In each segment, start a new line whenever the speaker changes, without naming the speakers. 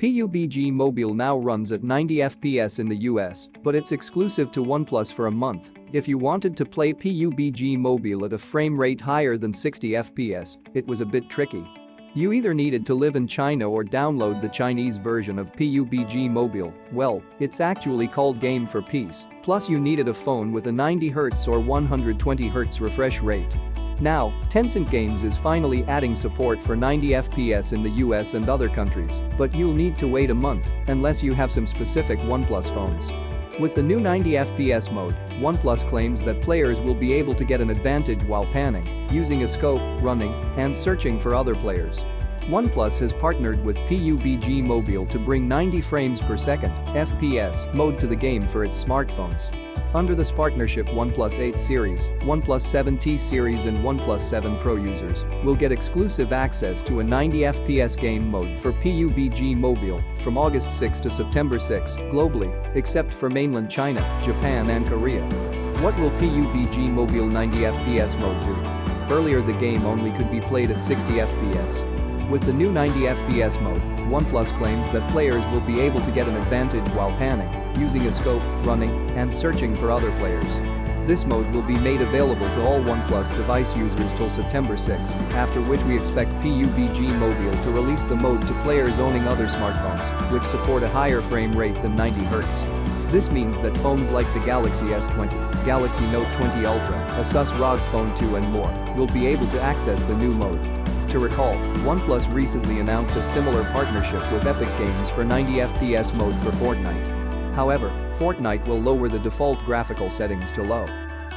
PUBG Mobile now runs at 90 FPS in the US, but it's exclusive to OnePlus for a month. If you wanted to play PUBG Mobile at a frame rate higher than 60 FPS, it was a bit tricky. You either needed to live in China or download the Chinese version of PUBG Mobile. Well, it's actually called Game for Peace, plus you needed a phone with a 90Hz or 120Hz refresh rate. Now, Tencent Games is finally adding support for 90 FPS in the US and other countries, but you'll need to wait a month unless you have some specific OnePlus phones. With the new 90 FPS mode, OnePlus claims that players will be able to get an advantage while panning, using a scope, running, and searching for other players. OnePlus has partnered with PUBG Mobile to bring 90 frames per second (FPS) mode to the game for its smartphones. Under this partnership, OnePlus 8 series, OnePlus 7T series and OnePlus 7 Pro users will get exclusive access to a 90 FPS game mode for PUBG Mobile from August 6 to September 6 globally, except for mainland China, Japan and Korea. What will PUBG Mobile 90 FPS mode do? Earlier the game only could be played at 60 FPS. With the new 90 FPS mode, OnePlus claims that players will be able to get an advantage while panning, using a scope, running, and searching for other players. This mode will be made available to all OnePlus device users till September 6, after which we expect PUBG Mobile to release the mode to players owning other smartphones, which support a higher frame rate than 90 Hz. This means that phones like the Galaxy S20, Galaxy Note 20 Ultra, Asus ROG Phone 2 and more will be able to access the new mode. To recall, OnePlus recently announced a similar partnership with Epic Games for 90 FPS mode for Fortnite. However, Fortnite will lower the default graphical settings to low.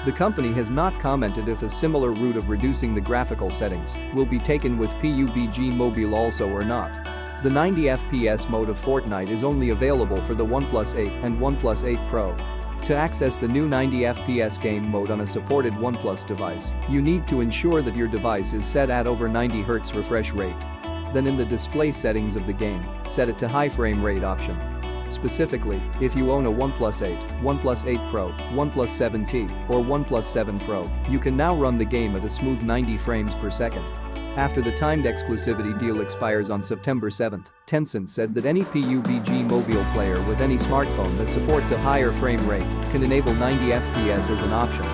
The company has not commented if a similar route of reducing the graphical settings will be taken with PUBG Mobile also or not. The 90 FPS mode of Fortnite is only available for the OnePlus 8 and OnePlus 8 Pro. To access the new 90 FPS game mode on a supported OnePlus device, you need to ensure that your device is set at over 90 Hz refresh rate. Then in the display settings of the game, set it to high frame rate option. Specifically, if you own a OnePlus 8, OnePlus 8 Pro, OnePlus 7T, or OnePlus 7 Pro, you can now run the game at a smooth 90 frames per second. After the timed exclusivity deal expires on September 7, Tencent said that any PUBG Mobile player with any smartphone that supports a higher frame rate can enable 90 FPS as an option.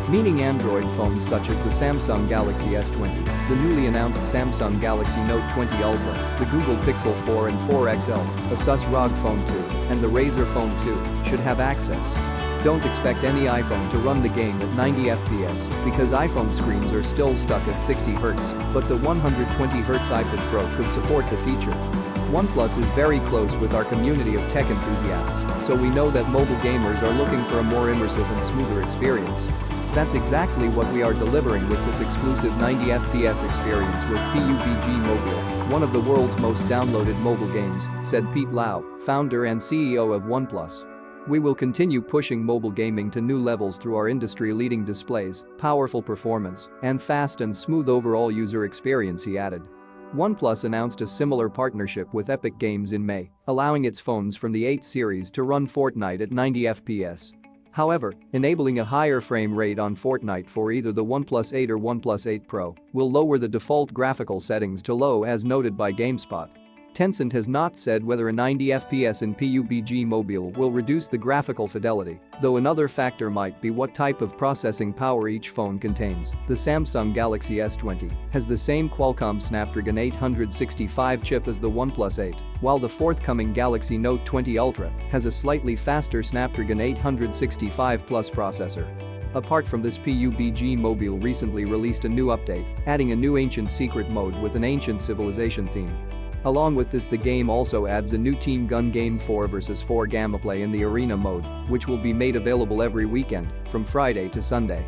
Meaning Android phones such as the Samsung Galaxy S20, the newly announced Samsung Galaxy Note 20 Ultra, the Google Pixel 4 and 4 XL, Asus ROG Phone 2, and the Razer Phone 2 should have access. Don't expect any iPhone to run the game at 90 FPS because iPhone screens are still stuck at 60 Hz, but the 120 Hz iPad Pro could support the feature. OnePlus is very close with our community of tech enthusiasts, so we know that mobile gamers are looking for a more immersive and smoother experience. That's exactly what we are delivering with this exclusive 90 FPS experience with PUBG Mobile, one of the world's most downloaded mobile games, said Pete Lau, founder and CEO of OnePlus. We will continue pushing mobile gaming to new levels through our industry-leading displays, powerful performance, and fast and smooth overall user experience, he added. OnePlus announced a similar partnership with Epic Games in May, allowing its phones from the 8 series to run Fortnite at 90 FPS. However, enabling a higher frame rate on Fortnite for either the OnePlus 8 or OnePlus 8 Pro will lower the default graphical settings to low as noted by GameSpot. Tencent has not said whether a 90 FPS in PUBG Mobile will reduce the graphical fidelity, though another factor might be what type of processing power each phone contains. The Samsung Galaxy S20 has the same Qualcomm Snapdragon 865 chip as the OnePlus 8, while the forthcoming Galaxy Note 20 Ultra has a slightly faster Snapdragon 865 Plus processor. Apart from this, PUBG Mobile recently released a new update, adding a new Ancient Secret mode with an ancient civilization theme. Along with this, the game also adds a new Team Gun Game 4 vs 4 gameplay in the Arena mode, which will be made available every weekend, from Friday to Sunday.